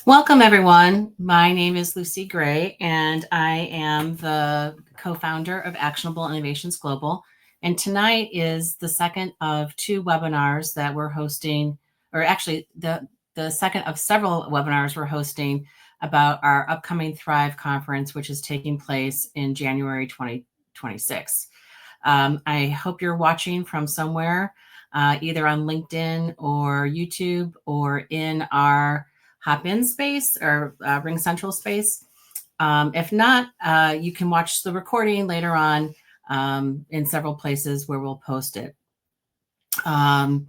Welcome, everyone. My name is Lucy Gray, and I am the co-founder of Actionable Innovations Global. And tonight is the second of two webinars that we're hosting, or actually the second of several webinars we're hosting about our upcoming Thrive conference, which is taking place in January 2026. I hope you're watching from somewhere, either on LinkedIn or YouTube or in our Hop-In space or Ring Central space. If not, you can watch the recording later on in several places where we'll post it. The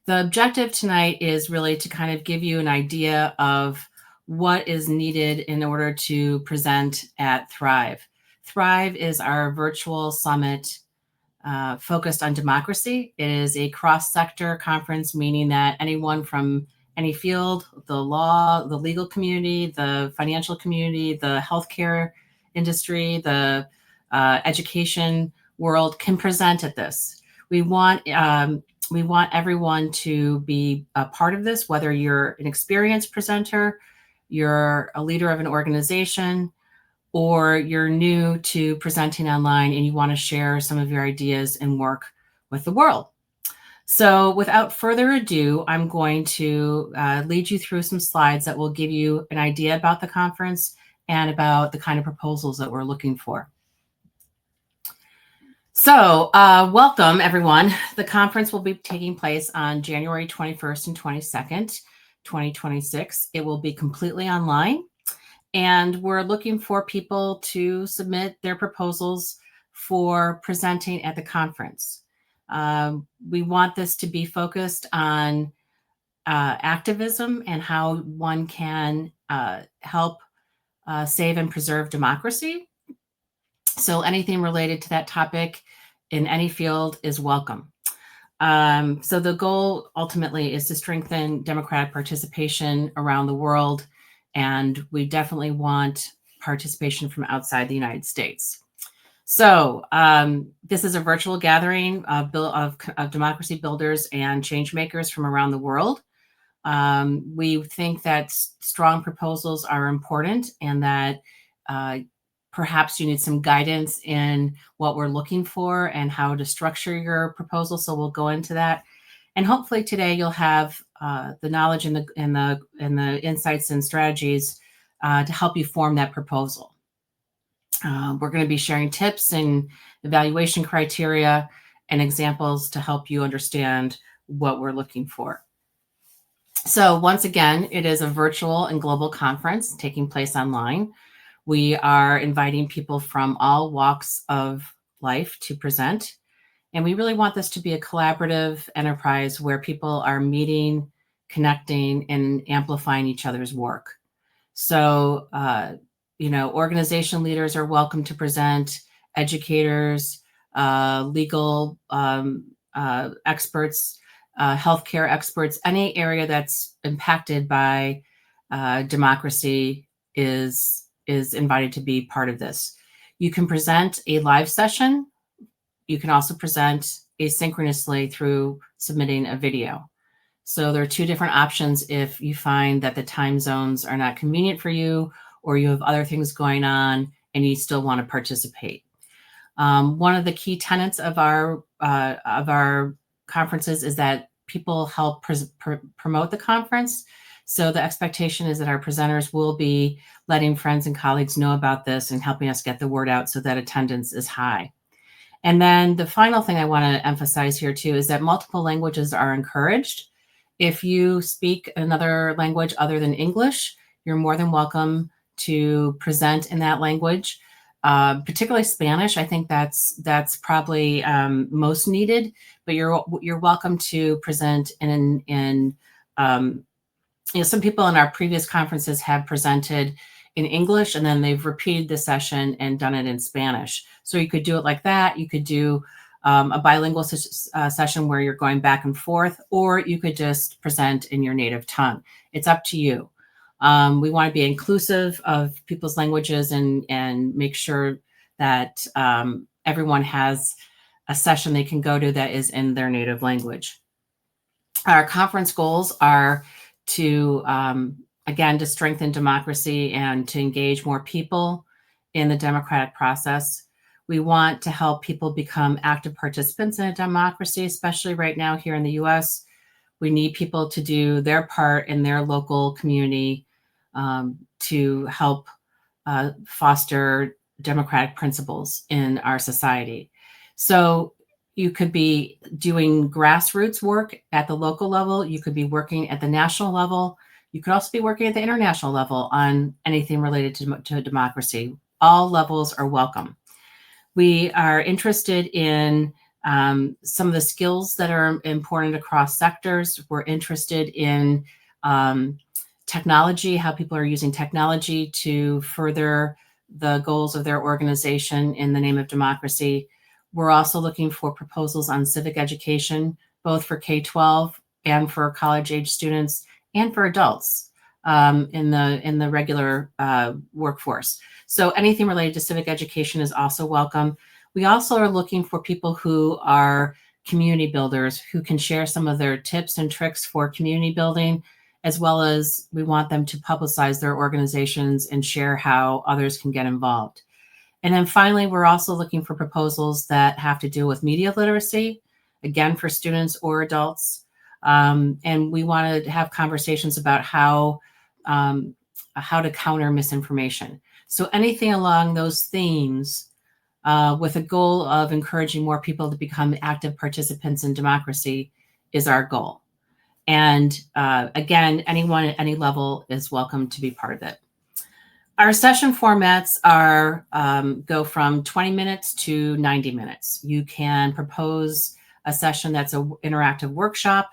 objective tonight is really to kind of give you an idea of what is needed in order to present at Thrive. Thrive is our virtual summit focused on democracy. It is a cross-sector conference, meaning that anyone from any field, the law, the legal community, the financial community, the healthcare industry, the education world can present at this. We want everyone to be a part of this, whether you're an experienced presenter, you're a leader of an organization, or you're new to presenting online and you want to share some of your ideas and work with the world. So without further ado, I'm going to lead you through some slides that will give you an idea about the conference and about the kind of proposals that we're looking for. So welcome, everyone. The conference will be taking place on January 21st and 22nd, 2026. It will be completely online, and we're looking for people to submit their proposals for presenting at the conference. We want this to be focused on activism and how one can help save and preserve democracy. So anything related to that topic in any field is welcome. So the goal ultimately is to strengthen democratic participation around the world, and we definitely want participation from outside the United States. So this is a virtual gathering of democracy builders and change makers from around the world. We think that strong proposals are important and that perhaps you need some guidance in what we're looking for and how to structure your proposal. So we'll go into that. And hopefully today you'll have the knowledge and the insights and strategies to help you form that proposal. We're going to be sharing tips and evaluation criteria and examples to help you understand what we're looking for. So once again, it is a virtual and global conference taking place online. We are inviting people from all walks of life to present. And we really want this to be a collaborative enterprise where people are meeting, connecting, and amplifying each other's work. So, organization leaders are welcome to present, educators, legal experts, healthcare experts, any area that's impacted by democracy is invited to be part of this. You can present a live session. You can also present asynchronously through submitting a video. So there are two different options if you find that the time zones are not convenient for you, or you have other things going on and you still want to participate. One of the key tenets of our conferences is that people help promote the conference. So the expectation is that our presenters will be letting friends and colleagues know about this and helping us get the word out so that attendance is high. And then the final thing I want to emphasize here too is that multiple languages are encouraged. If you speak another language other than English, you're more than welcome to present in that language, particularly Spanish. I think that's probably most needed, but you're welcome to present in some people in our previous conferences have presented in English, and then they've repeated the session and done it in Spanish. So you could do it like that. You could do a bilingual session where you're going back and forth, or you could just present in your native tongue. It's up to you. We want to be inclusive of people's languages and make sure that everyone has a session they can go to that is in their native language. Our conference goals are to, again, to strengthen democracy and to engage more people in the democratic process. We want to help people become active participants in a democracy, especially right now here in the US. We need people to do their part in their local community to help foster democratic principles in our society. So you could be doing grassroots work at the local level. You could be working at the national level. You could also be working at the international level on anything related to democracy. All levels are welcome. We are interested in some of the skills that are important across sectors. We're interested in technology, how people are using technology to further the goals of their organization in the name of democracy. We're also looking for proposals on civic education, both for K-12 and for college-age students and for adults in the regular workforce. So anything related to civic education is also welcome. We also are looking for people who are community builders who can share some of their tips and tricks for community building, as well as we want them to publicize their organizations and share how others can get involved. And then finally, we're also looking for proposals that have to do with media literacy, again, for students or adults. And we want to have conversations about how to counter misinformation. So anything along those themes with a goal of encouraging more people to become active participants in democracy is our goal. And again, anyone at any level is welcome to be part of it. Our session formats are go from 20 minutes to 90 minutes. You can propose a session that's an interactive workshop.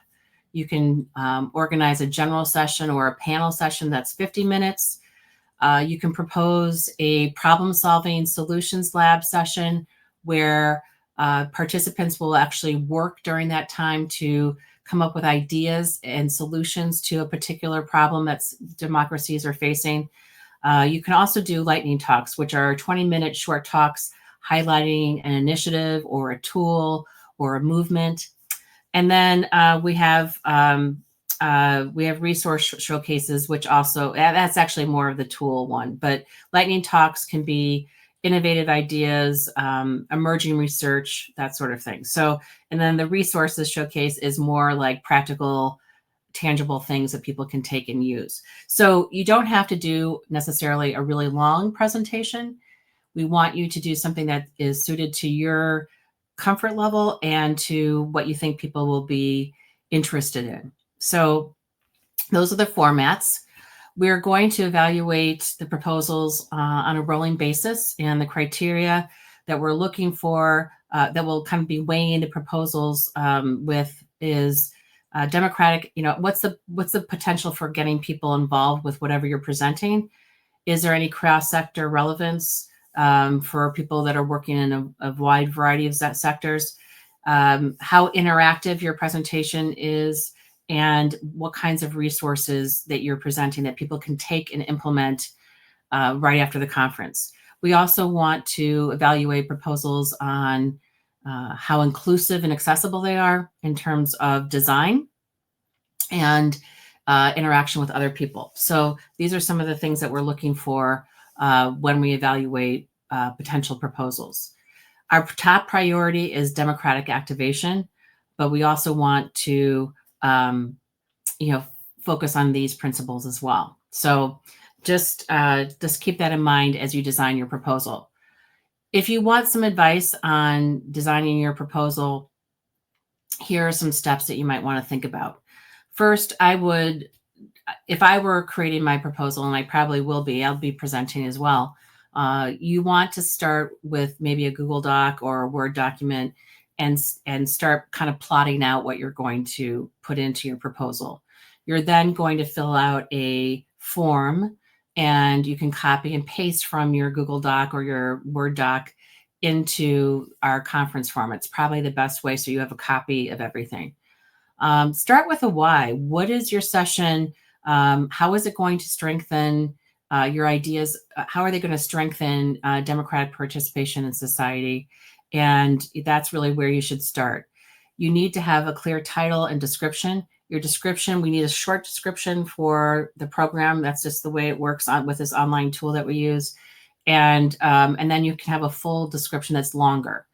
You can organize a general session or a panel session that's 50 minutes. You can propose a problem-solving solutions lab session where participants will actually work during that time to come up with ideas and solutions to a particular problem that democracies are facing. You can also do lightning talks, which are 20-minute short talks highlighting an initiative or a tool or a movement. And then we have resource showcases, which also, that's actually more of the tool one, but lightning talks can be innovative ideas, emerging research, that sort of thing. So, and then the resources showcase is more like practical, tangible things that people can take and use. So you don't have to do necessarily a really long presentation. We want you to do something that is suited to your comfort level and to what you think people will be interested in. So those are the formats. We're going to evaluate the proposals on a rolling basis, and the criteria that we're looking for that will kind of be weighing into proposals with is democratic, what's the potential for getting people involved with whatever you're presenting? Is there any cross-sector relevance for people that are working in a wide variety of sectors? How interactive your presentation is, and what kinds of resources that you're presenting that people can take and implement right after the conference. We also want to evaluate proposals on how inclusive and accessible they are in terms of design and interaction with other people. So these are some of the things that we're looking for when we evaluate potential proposals. Our top priority is democratic activation, but we also want to focus on these principles as well. So just keep that in mind as you design your proposal. If you want some advice on designing your proposal, here are some steps that you might want to think about. First, if I were creating my proposal, and I probably will be, I'll be presenting as well. You want to start with maybe a Google Doc or a Word document and start kind of plotting out what you're going to put into your proposal. You're then going to fill out a form and you can copy and paste from your Google Doc or your Word doc into our conference form. It's probably the best way so you have a copy of everything. Start with a why. What is your session? How is it going to strengthen your ideas? How are they going to strengthen democratic participation in society? And that's really where you should start. You need to have a clear title and description. Your description, we need a short description for the program. That's just the way it works with this online tool that we use. And then you can have a full description that's longer.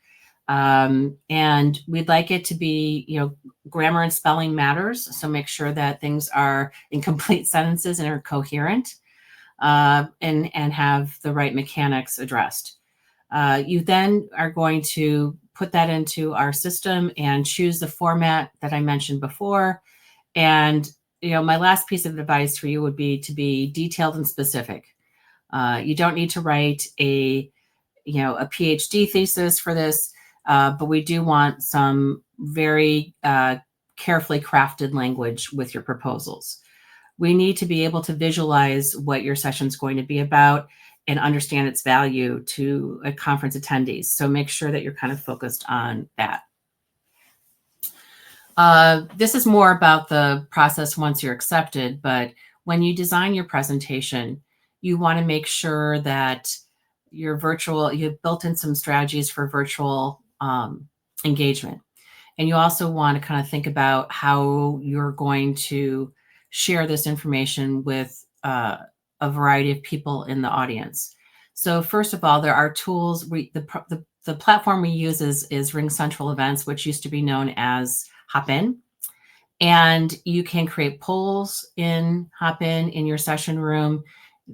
And we'd like it to be, grammar and spelling matters. So make sure that things are in complete sentences and are coherent, and have the right mechanics addressed. You then are going to put that into our system and choose the format that I mentioned before. And, my last piece of advice for you would be to be detailed and specific. You don't need to write a PhD thesis for this, but we do want some very carefully crafted language with your proposals. We need to be able to visualize what your session is going to be about and understand its value to a conference attendees. So make sure that you're kind of focused on that. This is more about the process once you're accepted, but when you design your presentation, you want to make sure that you've built in some strategies for virtual engagement. And you also want to kind of think about how you're going to share this information with a variety of people in the audience. So first of all, there are tools. The platform we use is RingCentral Events, which used to be known as Hopin. And you can create polls in Hopin in your session room.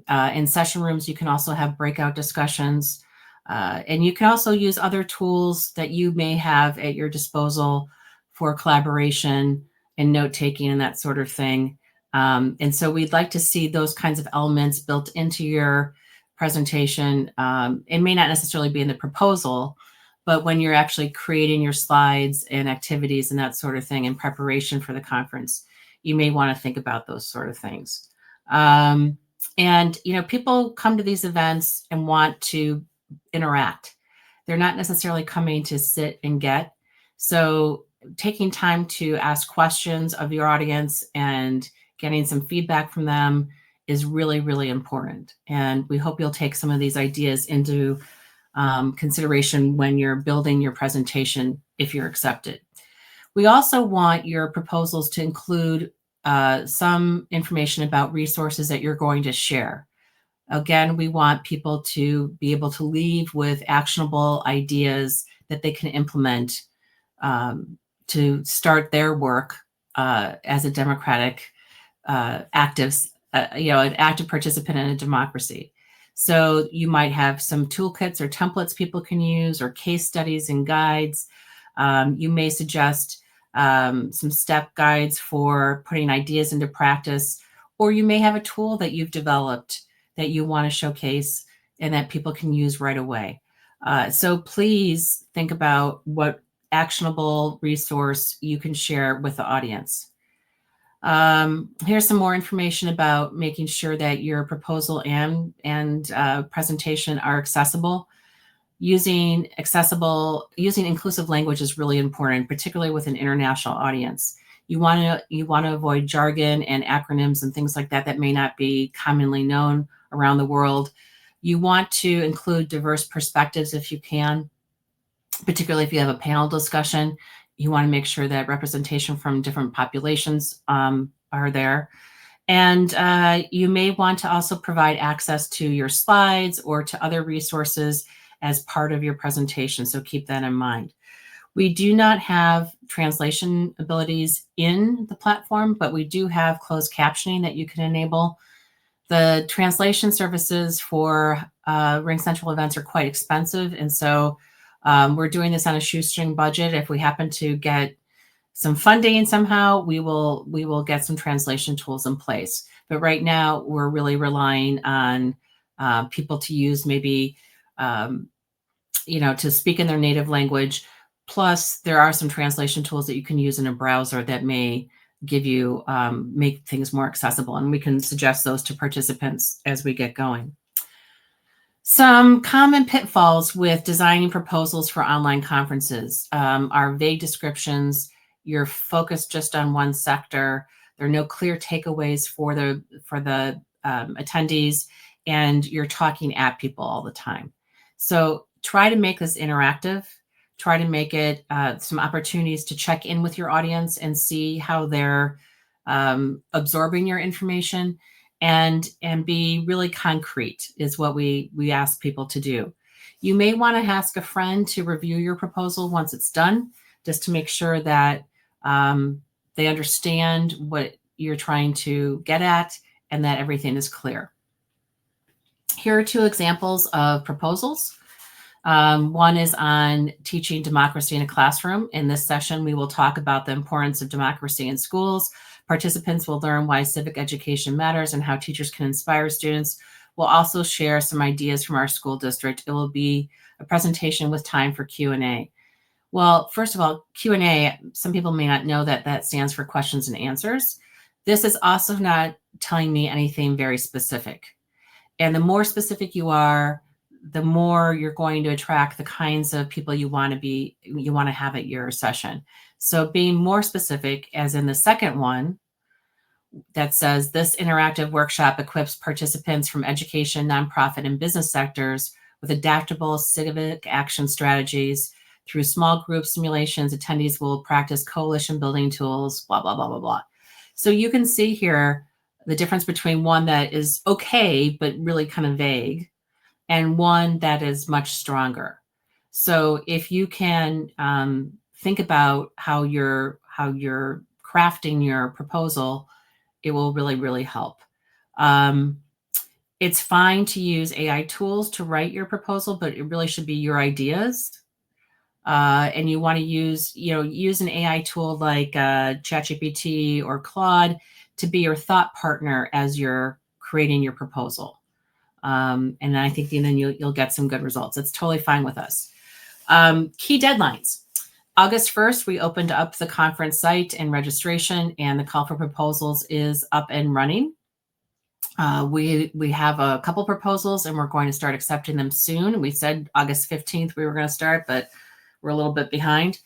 In session rooms, you can also have breakout discussions. And you can also use other tools that you may have at your disposal for collaboration and note-taking and that sort of thing. And so we'd like to see those kinds of elements built into your presentation. It may not necessarily be in the proposal, but when you're actually creating your slides and activities and that sort of thing in preparation for the conference, you may want to think about those sort of things. And, people come to these events and want to interact. They're not necessarily coming to sit and get. So taking time to ask questions of your audience and getting some feedback from them is really, really important. And we hope you'll take some of these ideas into consideration when you're building your presentation if you're accepted. We also want your proposals to include some information about resources that you're going to share. Again, we want people to be able to leave with actionable ideas that they can implement to start their work as a democratic an active participant in a democracy. So you might have some toolkits or templates people can use, or case studies and guides. You may suggest some step guides for putting ideas into practice, or you may have a tool that you've developed that you want to showcase and that people can use right away. So please think about what actionable resource you can share with the audience. Here's some more information about making sure that your proposal and presentation are accessible. Using inclusive language is really important, particularly with an international audience. You want to avoid jargon and acronyms and things like that may not be commonly known around the world. You want to include diverse perspectives if you can, particularly if you have a panel discussion. You want to make sure that representation from different populations are there. And you may want to also provide access to your slides or to other resources as part of your presentation. So keep that in mind. We do not have translation abilities in the platform, but we do have closed captioning that you can enable. The translation services for RingCentral events are quite expensive. And so we're doing this on a shoestring budget. If we happen to get some funding somehow, we will get some translation tools in place. But right now, we're really relying on people to use maybe, to speak in their native language. Plus, there are some translation tools that you can use in a browser that may give you, make things more accessible. And we can suggest those to participants as we get going. Some common pitfalls with designing proposals for online conferences are vague descriptions. You're focused just on one sector. There are no clear takeaways for the attendees, and you're talking at people all the time. So try to make this interactive. Try to make it some opportunities to check in with your audience and see how they're absorbing your information, and be really concrete is what we ask people to do. You may want to ask a friend to review your proposal once it's done, just to make sure that they understand what you're trying to get at and that everything is clear. Here are two examples of proposals. One is on teaching democracy in a classroom. In this session, we will talk about the importance of democracy in schools. Participants will learn why civic education matters and how teachers can inspire students. We'll also share some ideas from our school district. It will be a presentation with time for Q&A. Well, first of all, Q&A, some people may not know that that stands for questions and answers. This is also not telling me anything very specific. And the more specific you are, the more you're going to attract the kinds of people you want to have at your session. So being more specific, as in the second one, that says this interactive workshop equips participants from education, nonprofit, and business sectors with adaptable civic action strategies. Through small group simulations, attendees will practice coalition building tools, blah, blah, blah, blah, blah. So you can see here the difference between one that is okay, but really kind of vague, and one that is much stronger. So if you can think about how you're crafting your proposal, it will really, really help. It's fine to use AI tools to write your proposal, but it really should be your ideas. And you want to use an AI tool like ChatGPT or Claude to be your thought partner as you're creating your proposal. And I think then you'll get some good results. It's totally fine with us. Key deadlines. August 1st, we opened up the conference site and registration, and the call for proposals is up and running. We have a couple proposals, and we're going to start accepting them soon. We said August 15th we were going to start, but we're a little bit behind.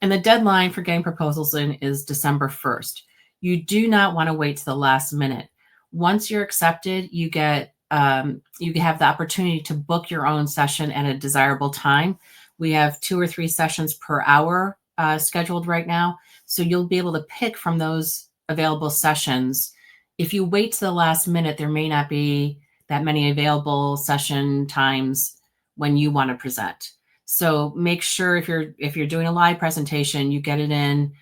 And the deadline for getting proposals in is December 1st. You do not want to wait to the last minute. Once you're accepted, you have the opportunity to book your own session at a desirable time. We have 2 or 3 sessions per hour scheduled right now. So you'll be able to pick from those available sessions. If you wait to the last minute, there may not be that many available session times when you want to present. So make sure if you're doing a live presentation, you get it in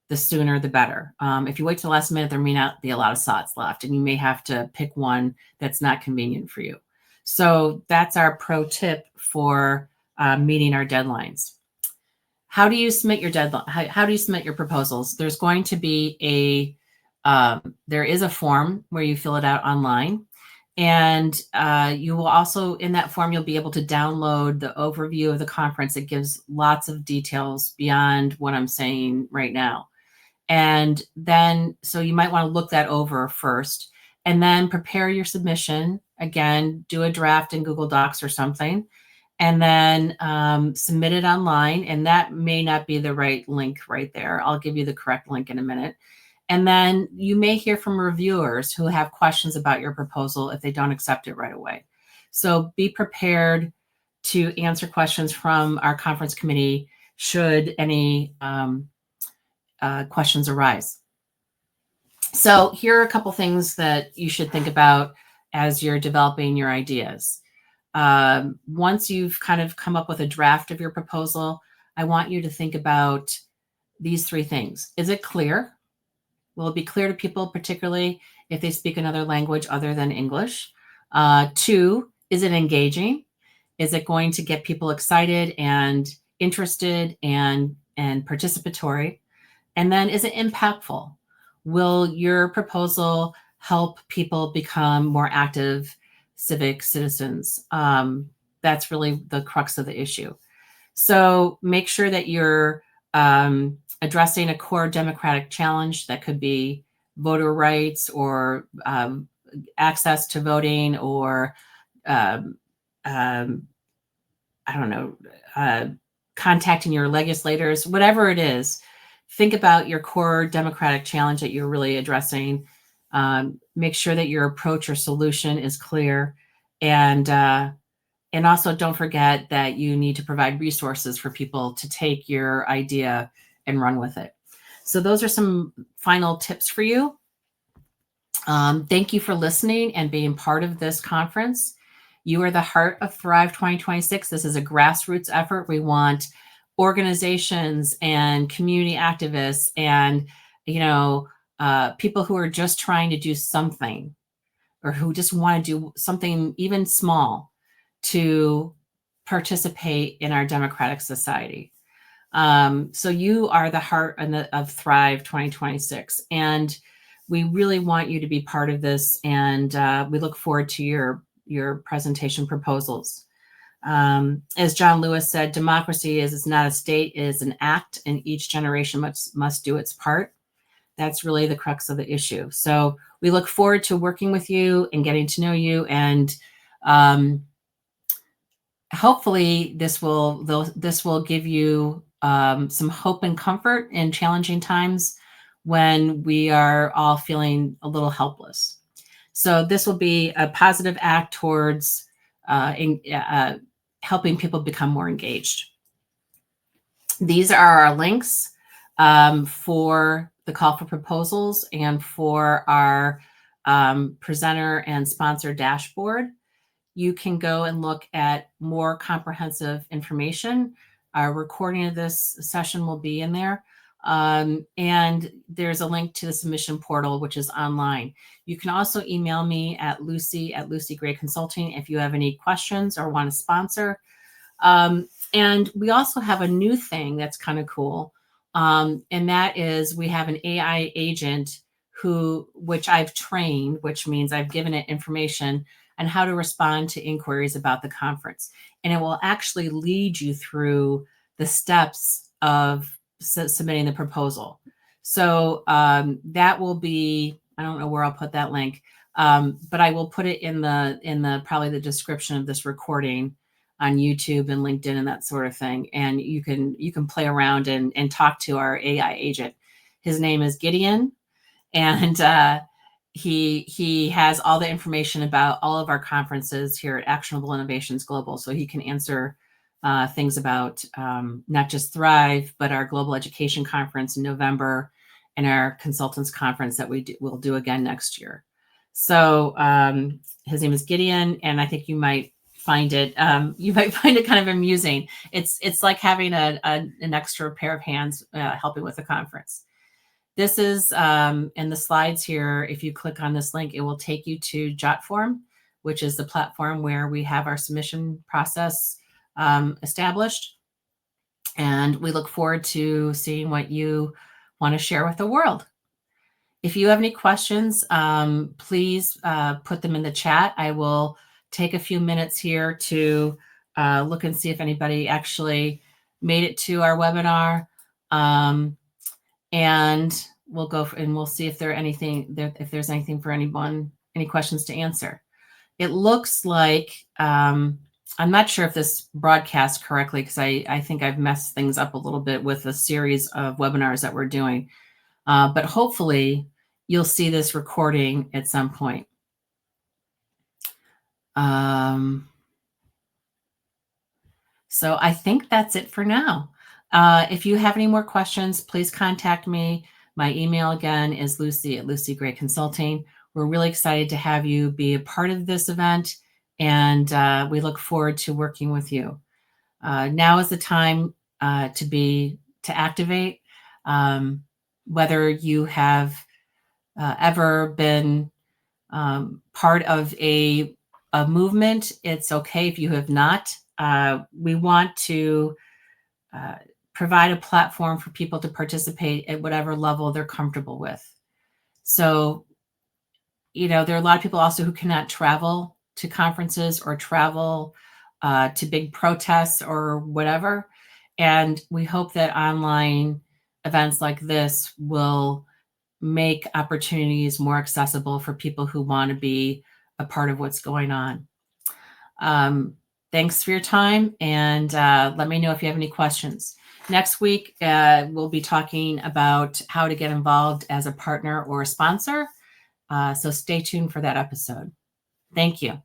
the sooner the better. If you wait to the last minute, there may not be a lot of slots left, and you may have to pick one that's not convenient for you. So that's our pro tip for meeting our deadlines. How do you submit your deadline? How do you submit your proposals? There's going to be there is a form where you fill it out online. And you will also, in that form, you'll be able to download the overview of the conference. It gives lots of details beyond what I'm saying right now. And then, so you might want to look that over first, and then prepare your submission. Again, do a draft in Google Docs or something, and then submit it online. And that may not be the right link right there. I'll give you the correct link in a minute. And then you may hear from reviewers who have questions about your proposal if they don't accept it right away. So be prepared to answer questions from our conference committee should any questions arise. So here are a couple things that you should think about as you're developing your ideas. Once you've kind of come up with a draft of your proposal, I want you to think about these 3 things. Is it clear? Will it be clear to people, particularly if they speak another language other than English? 2, is it engaging? Is it going to get people excited and interested and participatory? And then, is it impactful? Will your proposal help people become more active civic citizens? That's really the crux of the issue. So make sure that you're addressing a core democratic challenge that could be voter rights or access to voting or um, um, I don't know, contacting your legislators, whatever it is. Think about your core democratic challenge that you're really addressing. Make sure that your approach or solution is clear, and also don't forget that you need to provide resources for people to take your idea and run with it. So those are some final tips for you. Thank you for listening and being part of this conference. You are the heart of Thrive 2026. This is a grassroots effort. We want organizations and community activists and, people who are just trying to do something or who just want to do something even small to participate in our democratic society. So you are the heart of Thrive 2026. And we really want you to be part of this. And we look forward to your presentation proposals. As John Lewis said, democracy is not a state, it is an act, and each generation must do its part. That's really the crux of the issue. So we look forward to working with you and getting to know you. And hopefully this will give you some hope and comfort in challenging times when we are all feeling a little helpless. So this will be a positive act towards helping people become more engaged. These are our links for the call for proposals and for our presenter and sponsor dashboard. You can go and look at more comprehensive information. Our recording of this session will be in there. And there's a link to the submission portal, which is online. You can also email me at Lucy Gray Consulting if you have any questions or want to sponsor. And we also have a new thing that's kind of cool. And that is we have an AI agent which I've trained, which means I've given it information on how to respond to inquiries about the conference. And it will actually lead you through the steps of submitting the proposal. So that will be, I don't know where I'll put that link, but I will put it in the probably the description of this recording on YouTube and LinkedIn and that sort of thing. And you can play around and talk to our AI agent. His name is Gideon, and he has all the information about all of our conferences here at Actionable Innovations Global. So he can answer things about not just Thrive, but our Global Education Conference in November and our Consultants Conference that we'll do again next year. So his name is Gideon, and I think you might find it kind of amusing. It's like having an extra pair of hands helping with the conference. This is in the slides here. If you click on this link, it will take you to JotForm, which is the platform where we have our submission process established. And we look forward to seeing what you want to share with the world. If you have any questions, please put them in the chat. I will take a few minutes here to look and see if anybody actually made it to our webinar. And we'll go and we'll see if there's anything for anyone, any questions to answer. It looks like, I'm not sure if this broadcasts correctly because I think I've messed things up a little bit with a series of webinars that we're doing. But hopefully you'll see this recording at some point. So I think that's it for now. If you have any more questions, please contact me. My email again is Lucy Gray Consulting. We're really excited to have you be a part of this event, and we look forward to working with you. Now is the time to activate. Whether you have ever been part of a movement, it's okay if you have not. We want to provide a platform for people to participate at whatever level they're comfortable with. So, there are a lot of people also who cannot travel to conferences or travel to big protests or whatever. And we hope that online events like this will make opportunities more accessible for people who want to be a part of what's going on. Thanks for your time, and let me know if you have any questions. Next week, we'll be talking about how to get involved as a partner or a sponsor. So stay tuned for that episode. Thank you.